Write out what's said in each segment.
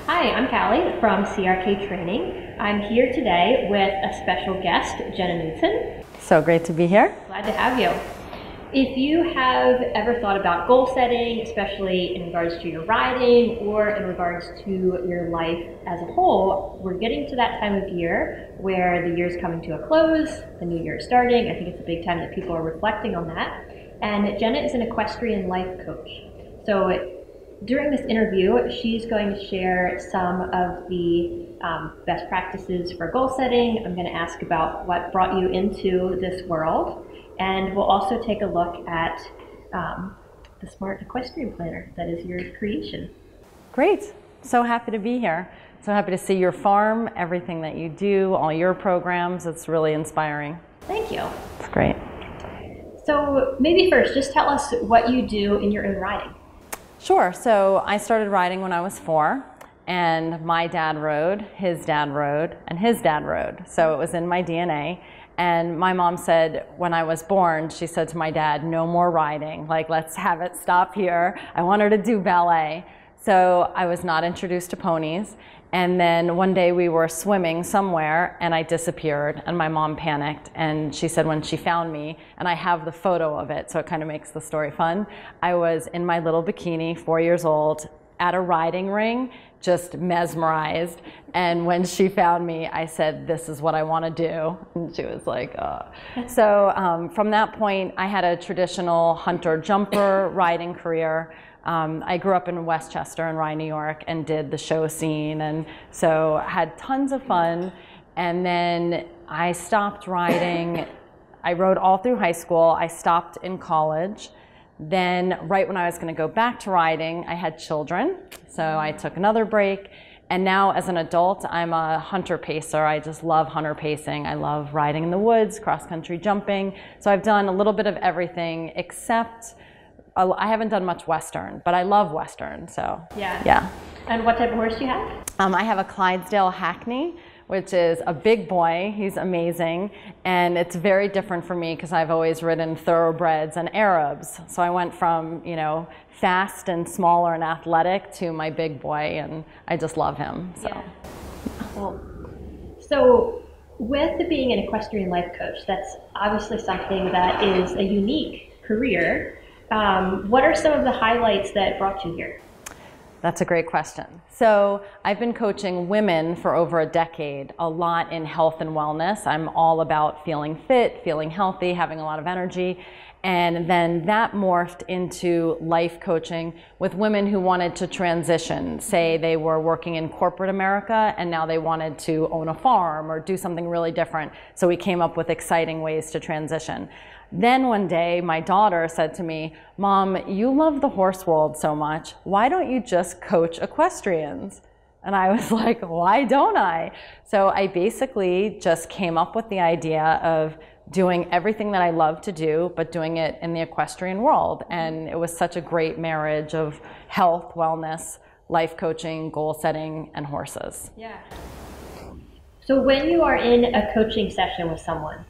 Hi, I'm Callie from CRK Training. I'm here today with a special guest, Jenna Knudsen. So great to be here. Glad to have you. If you have ever thought about goal setting, especially in regards to your riding or in regards to your life as a whole, we're getting to that time of year where the year's coming to a close, the new year is starting. I think it's a big time that people are reflecting on that. And Jenna is an equestrian life coach. So during this interview, she's going to share some of the best practices for goal setting. I'm going to ask about what brought you into this world. And we'll also take a look at the Smart Equestrian Planner that is your creation. Great. So happy to be here. So happy to see your farm, everything that you do, all your programs. It's really inspiring. Thank you. It's great. So maybe first, just tell us what you do in your own riding. Sure. So I started riding when I was 4, and my dad rode, his dad rode, and his dad rode. So it was in my DNA. And my mom said when I was born, she said to my dad, no more riding, like let's have it stop here. I want her to do ballet. So I was not introduced to ponies. And then one day we were swimming somewhere and I disappeared and my mom panicked. And she said when she found me, and I have the photo of it, so it kind of makes the story fun. I was in my little bikini, 4 years old, at a riding ring, just mesmerized. And when she found me, I said, this is what I want to do. And she was like, So from that point, I had a traditional hunter-jumper riding career. I grew up in Westchester in Rye, New York, and did the show scene, and so had tons of fun. And then I stopped riding. I rode all through high school. I stopped in college. Then right when I was going to go back to riding, I had children, so I took another break. And now as an adult, I'm a hunter pacer. I just love hunter pacing. I love riding in the woods, cross-country jumping. So I've done a little bit of everything except I haven't done much Western, but I love Western, so yeah. And what type of horse do you have? I have a Clydesdale Hackney, which is a big boy. He's amazing, and it's very different for me because I've always ridden thoroughbreds and Arabs. So I went from, you know, fast and smaller and athletic to my big boy, and I just love him. So. Yeah. Well, so with being an equestrian life coach, that's obviously something that is a unique career. What are some of the highlights that brought you here? That's a great question. So I've been coaching women for over a decade, a lot in health and wellness. I'm all about feeling fit, feeling healthy, having a lot of energy. And then that morphed into life coaching with women who wanted to transition. Say they were working in corporate America and now they wanted to own a farm or do something really different. So we came up with exciting ways to transition. Then one day, my daughter said to me, Mom, you love the horse world so much. Why don't you just coach equestrians? And I was like, why don't I? So I basically just came up with the idea of doing everything that I love to do, but doing it in the equestrian world. And it was such a great marriage of health, wellness, life coaching, goal setting, and horses. Yeah. So when you are in a coaching session with someone,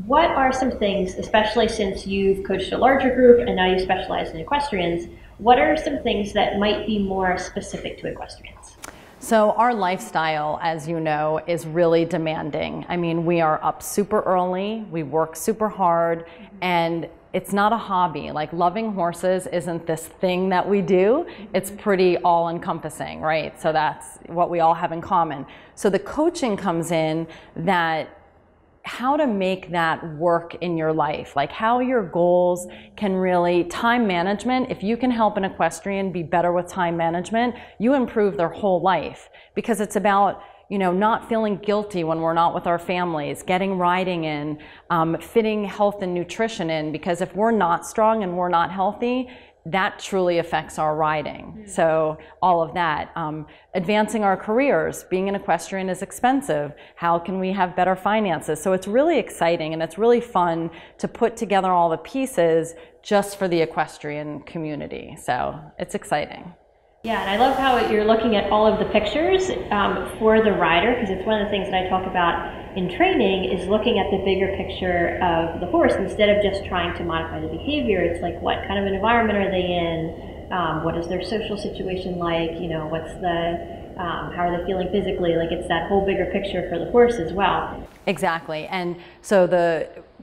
what are some things, especially since you've coached a larger group and now you specialize in equestrians, what are some things that might be more specific to equestrians? So our lifestyle, as you know, is really demanding. I mean, we are up super early, we work super hard, and it's not a hobby. Like loving horses isn't this thing that we do. It's pretty all-encompassing, right? So that's what we all have in common. So the coaching comes in that how to make that work in your life, like how your goals can really, time management, if you can help an equestrian be better with time management, you improve their whole life, because it's about, you know, not feeling guilty when we're not with our families, getting riding in, fitting health and nutrition in, because if we're not strong and we're not healthy, that truly affects our riding. So all of that, advancing our careers, being an equestrian is expensive. How can we have better finances? So it's really exciting and it's really fun to put together all the pieces just for the equestrian community. So it's exciting. Yeah, and I love how you're looking at all of the pictures for the rider, because it's one of the things that I talk about in training is looking at the bigger picture of the horse instead of just trying to modify the behavior. It's like, what kind of an environment are they in? what is their social situation like, you know, what's the, how are they feeling physically, like it's that whole bigger picture for the horse as well. Exactly. And so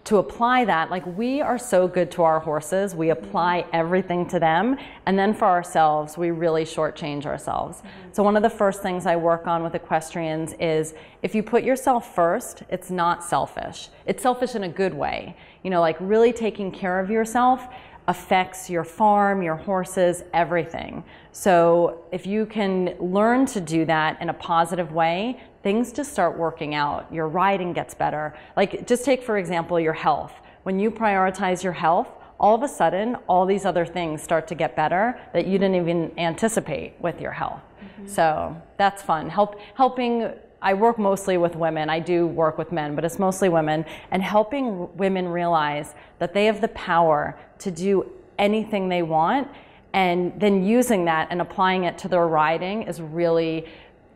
to apply that, like we are so good to our horses, we apply everything to them, and then for ourselves, we really shortchange ourselves. So one of the first things I work on with equestrians is if you put yourself first, it's not selfish. It's selfish in a good way. You know, like really taking care of yourself affects your farm, your horses, everything. So if you can learn to do that in a positive way, things just start working out. Your riding gets better. Like just take, for example, your health. When you prioritize your health, all of a sudden, all these other things start to get better that you didn't even anticipate with your health. So that's fun. Helping, I work mostly with women. I do work with men, but it's mostly women. And helping women realize that they have the power to do anything they want, and then using that and applying it to their riding is really,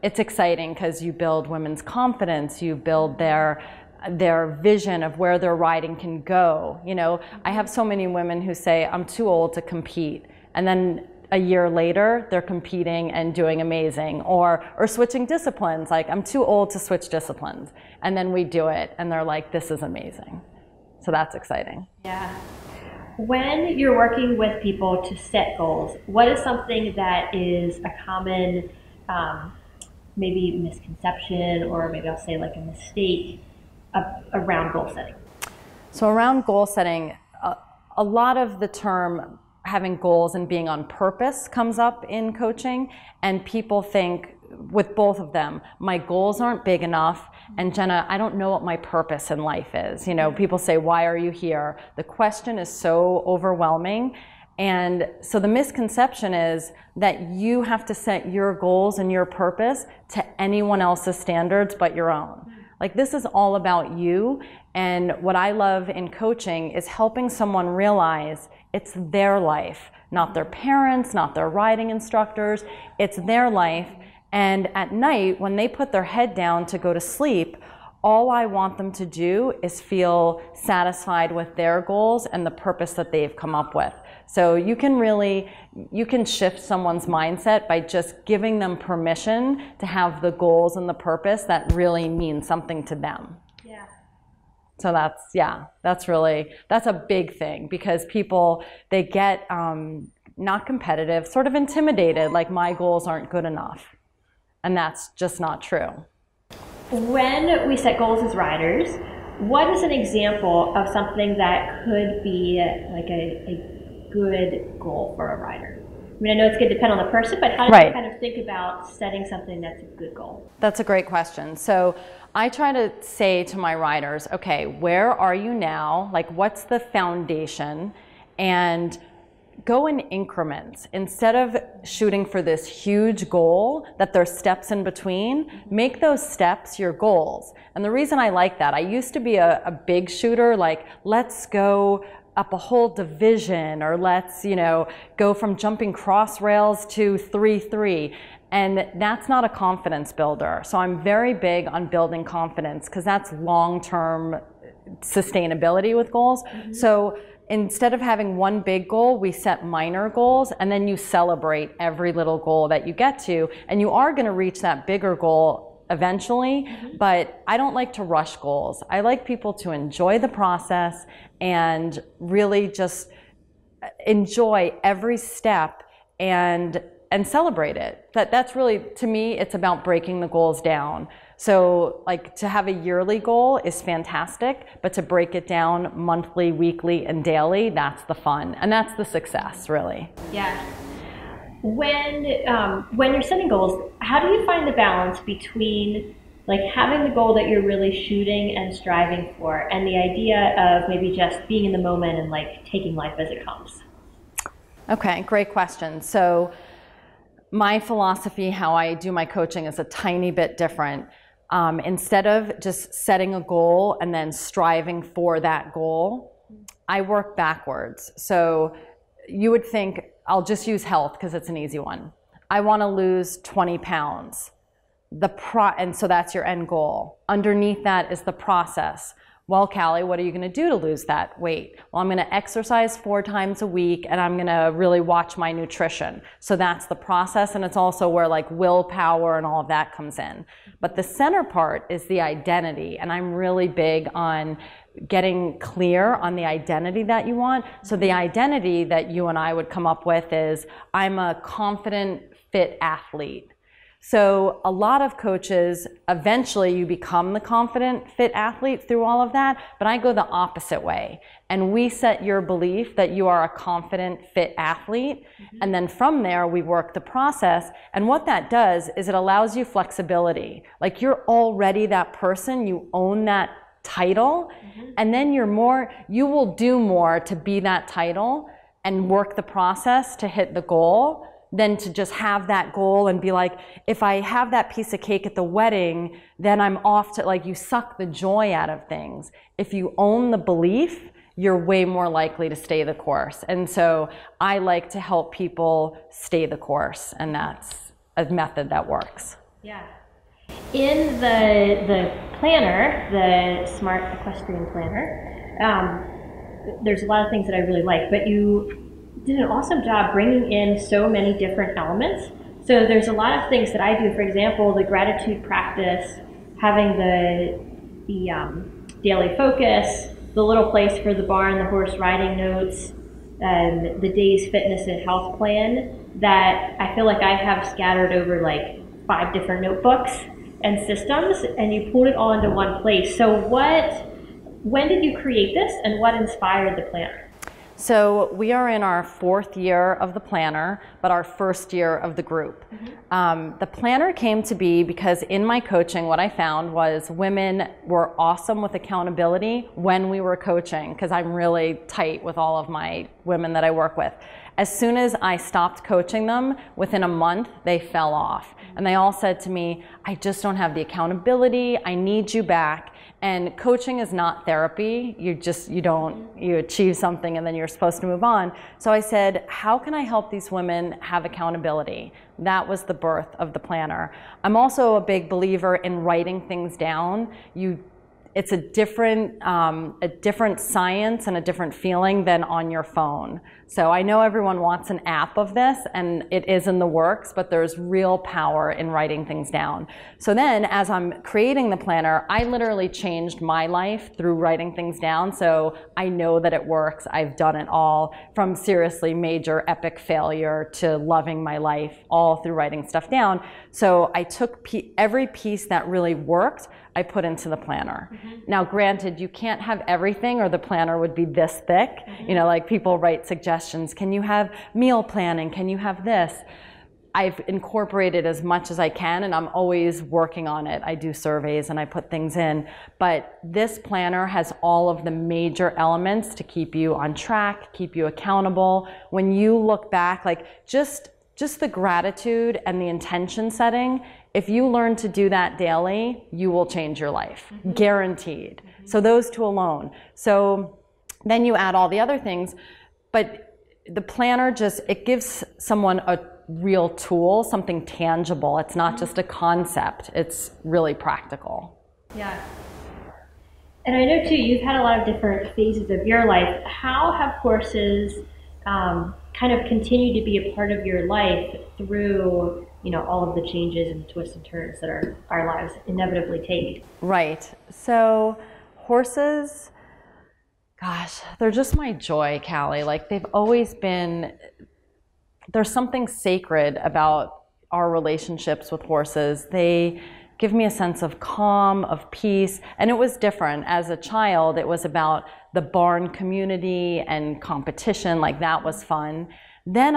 it's exciting because you build women's confidence, you build their vision of where their riding can go. You know, I have so many women who say, I'm too old to compete. And then a year later, they're competing and doing amazing, or switching disciplines. Like, I'm too old to switch disciplines. And then we do it, and they're like, this is amazing. So that's exciting. Yeah. When you're working with people to set goals, what is something that is a common maybe misconception, or maybe I'll say like a mistake around goal setting? So around goal setting, a lot of the term having goals and being on purpose comes up in coaching, and people think with both of them, my goals aren't big enough, and Jenna, I don't know what my purpose in life is. You know, people say, why are you here? The question is so overwhelming. And so the misconception is that you have to set your goals and your purpose to anyone else's standards but your own. Like, this is all about you. And what I love in coaching is helping someone realize it's their life, not their parents, not their riding instructors. It's their life. And at night, when they put their head down to go to sleep, all I want them to do is feel satisfied with their goals and the purpose that they've come up with. So you can shift someone's mindset by just giving them permission to have the goals and the purpose that really mean something to them. Yeah. So that's a big thing, because people, they get not competitive, sort of intimidated, like my goals aren't good enough. And that's just not true. When we set goals as riders, what is an example of something that could be like a good goal for a rider? I mean, I know it's going to depend on the person, but how do you kind of think about setting something that's a good goal? That's a great question. So I try to say to my riders, okay, where are you now? Like, what's the foundation? And go in increments. Instead of shooting for this huge goal that there's steps in between, make those steps your goals. And the reason I like that, I used to be a big shooter, like, let's go up a whole division, or let's, you know, go from jumping cross rails to 3-3. And that's not a confidence builder. So I'm very big on building confidence, because that's long-term sustainability with goals. So instead of having one big goal, we set minor goals, and then you celebrate every little goal that you get to, and you are going to reach that bigger goal eventually. But I don't like to rush goals. I like people to enjoy the process and really just enjoy every step and celebrate it. That's really, to me, it's about breaking the goals down. So, like, to have a yearly goal is fantastic, but to break it down monthly, weekly, and daily, that's the fun, and that's the success, really. Yeah. When you're setting goals, how do you find the balance between like having the goal that you're really shooting and striving for, and the idea of maybe just being in the moment and like taking life as it comes? Okay, great question. So my philosophy, how I do my coaching, is a tiny bit different. Instead of just setting a goal and then striving for that goal, I work backwards. So you would think, I'll just use health because it's an easy one. I want to lose 20 pounds. And so that's your end goal. Underneath that is the process. Well, Callie, what are you going to do to lose that weight? Well, I'm going to exercise 4 times a week, and I'm going to really watch my nutrition. So that's the process, and it's also where like willpower and all of that comes in. But the center part is the identity, and I'm really big on getting clear on the identity that you want. So the identity that you and I would come up with is, I'm a confident, fit athlete. So a lot of coaches, eventually you become the confident, fit athlete through all of that, but I go the opposite way. And we set your belief that you are a confident, fit athlete, and then from there we work the process. And what that does is it allows you flexibility. Like you're already that person, you own that title, and then you will do more to be that title and work the process to hit the goal than to just have that goal and be like, if I have that piece of cake at the wedding, then I'm off to, like, you suck the joy out of things. If you own the belief, you're way more likely to stay the course. And so I like to help people stay the course, and that's a method that works. Yeah. In the planner, the Smart Equestrian Planner, there's a lot of things that I really like, but you did an awesome job bringing in so many different elements. So there's a lot of things that I do. For example, the gratitude practice, having the daily focus, the little place for the barn, the horse riding notes, the day's fitness and health plan that I feel like I have scattered over like 5 different notebooks and systems, and you pulled it all into one place. So when did you create this, and what inspired the planner? So we are in our 4th year of the planner, but our 1st year of the group. The planner came to be because in my coaching, what I found was women were awesome with accountability when we were coaching, because I'm really tight with all of my women that I work with. As soon as I stopped coaching them, within a month, they fell off. And they all said to me, I just don't have the accountability, I need you back. And coaching is not therapy. You achieve something and then you're supposed to move on. So I said, how can I help these women have accountability? That was the birth of the planner. I'm also a big believer in writing things down. It's a different science and a different feeling than on your phone. So I know everyone wants an app of this, and it is in the works, but there's real power in writing things down. So then as I'm creating the planner, I literally changed my life through writing things down. So I know that it works. I've done it all, from seriously major epic failure to loving my life, all through writing stuff down. So I took every piece that really worked, I put into the planner. Now, granted, you can't have everything or the planner would be this thick. You know, like people write suggestions. Can you have meal planning? Can you have this? I've incorporated as much as I can, and I'm always working on it. I do surveys and I put things in. But this planner has all of the major elements to keep you on track, keep you accountable. When you look back, like just the gratitude and the intention setting, if you learn to do that daily, you will change your life, guaranteed. So those 2 alone. So then you add all the other things, but the planner it gives someone a real tool, something tangible. It's not just a concept, it's really practical. Yeah. And I know too, you've had a lot of different phases of your life. How have horses kind of continue to be a part of your life through, you know, all of the changes and twists and turns that our lives inevitably take? Right. So horses, gosh, they're just my joy, Callie. Like, they've always been, there's something sacred about our relationships with horses. They give me a sense of calm, of peace, and it was different. As a child, it was about the barn community and competition, like that was fun. Then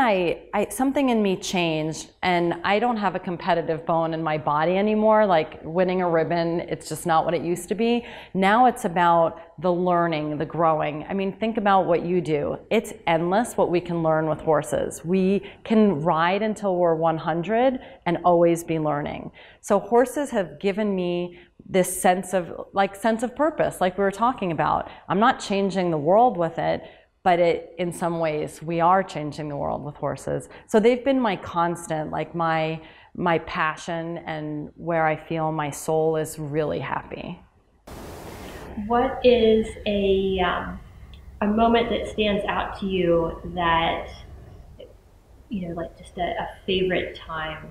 something in me changed, and I don't have a competitive bone in my body anymore, like winning a ribbon, it's just not what it used to be. Now it's about the learning, the growing. I mean, think about what you do. It's endless what we can learn with horses. We can ride until we're 100 and always be learning. So horses have given me this sense of purpose, like we were talking about. I'm not changing the world with it, but in some ways, we are changing the world with horses. So they've been my constant, like my passion, and where I feel my soul is really happy. What is a moment that stands out to you that, like just a favorite time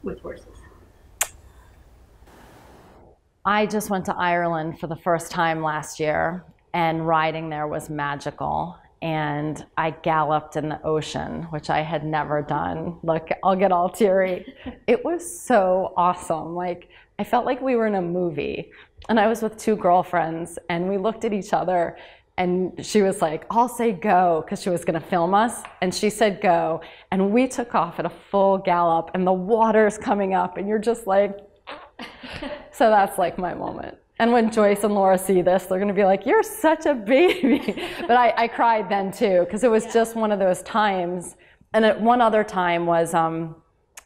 with horses? I just went to Ireland for the first time last year, and riding there was magical. And I galloped in the ocean, which I had never done. Look, I'll get all teary. It was so awesome. Like, I felt like we were in a movie. And I was with two girlfriends, and we looked at each other, and she was like, I'll say go, because she was going to film us. And she said go. And we took off at a full gallop, and the water's coming up, and you're just like, so that's like my moment. And when Joyce and Laura see this, they're going to be like, you're such a baby. But I cried then too, because it was just one of those times. And one other time was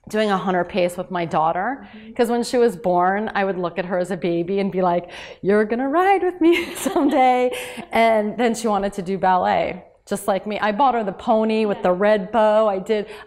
doing 100 pace with my daughter. Because when she was born, I would look at her as a baby and be like, you're going to ride with me someday. And then she wanted to do ballet. Just like me. I bought her the pony with the red bow.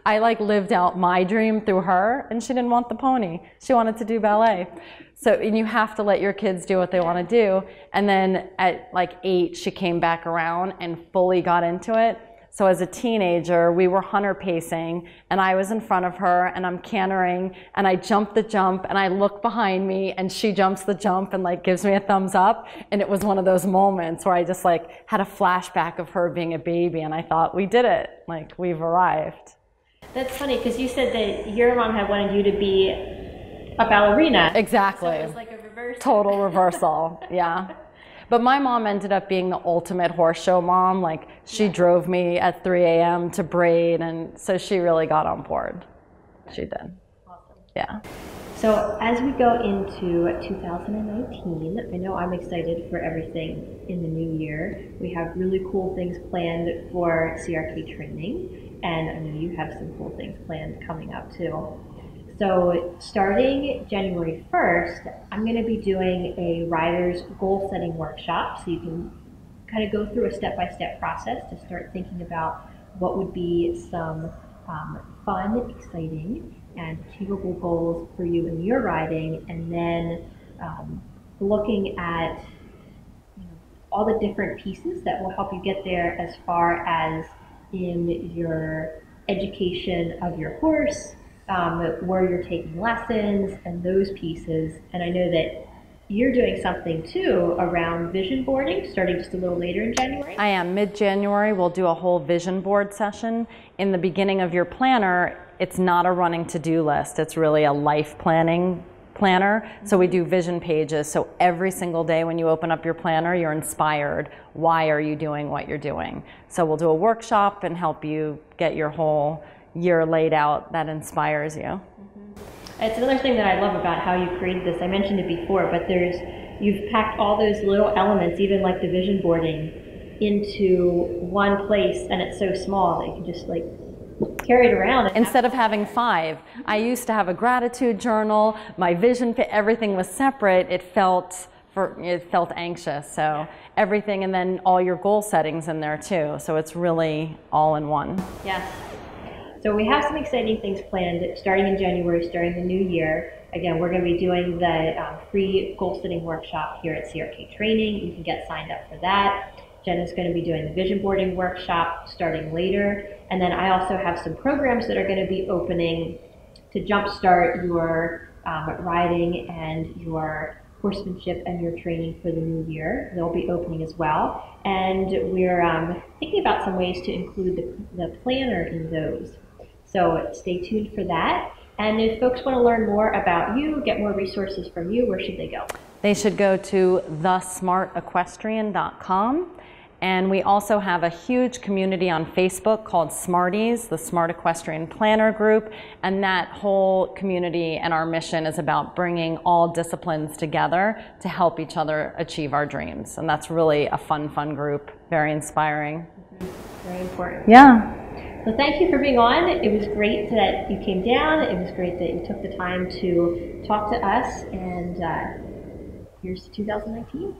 I like lived out my dream through her, and she didn't want the pony. She wanted to do ballet. So, and you have to let your kids do what they want to do. And then at like 8, she came back around and fully got into it. So as a teenager, we were hunter pacing, and I was in front of her, and I'm cantering, and I jump the jump, and I look behind me, and she jumps the jump and like gives me a thumbs up. And it was one of those moments where I just like had a flashback of her being a baby, and I thought, we did it. Like, we've arrived. That's funny, because you said that your mom had wanted you to be a ballerina. Exactly. So it was like a reverse. Total reversal, yeah. But my mom ended up being the ultimate horse show mom. Like, she drove me at 3 a.m. to braid, and so she really got on board. She did. Awesome. Yeah. So as we go into 2019, I know I'm excited for everything in the new year. We have really cool things planned for CRK training, and I know you have some cool things planned coming up too. So starting January 1st, I'm going to be doing a rider's goal setting workshop, so you can kind of go through a step-by-step process to start thinking about what would be some fun, exciting, and achievable goals for you in your riding, and then looking at all the different pieces that will help you get there, as far as in your education of your horse, where you're taking lessons and those pieces. And I know that you're doing something too around vision boarding, starting just a little later in January. I am. Mid-January, we'll do a whole vision board session. In the beginning of your planner, it's not a running to-do list. It's really a life planning planner. So we do vision pages. So every single day when you open up your planner, you're inspired. Why are you doing what you're doing? So we'll do a workshop and help you get your whole year laid out that inspires you. It's another thing that I love about how you created this. I mentioned it before, but you've packed all those little elements, even like the vision boarding, into one place, and it's so small that you can just like carry it around. Instead of having 5, I used to have a gratitude journal. My vision, everything was separate. It felt anxious. So everything, and then all your goal settings in there too. So it's really all in one. Yes. So we have some exciting things planned starting in January, starting the new year. Again, we're going to be doing the free goal setting workshop here at CRK Training. You can get signed up for that. Jenna's going to be doing the vision boarding workshop starting later. And then I also have some programs that are going to be opening to jumpstart your riding and your horsemanship and your training for the new year. They'll be opening as well. And we're thinking about some ways to include the planner in those. So stay tuned for that. And if folks want to learn more about you, get more resources from you, where should they go? They should go to thesmartequestrian.com. And we also have a huge community on Facebook called Smarties, the Smart Equestrian Planner Group. And that whole community and our mission is about bringing all disciplines together to help each other achieve our dreams. And that's really a fun group, very inspiring. Very important. Yeah. Well, thank you for being on. It was great that you came down. It was great that you took the time to talk to us. And here's 2019.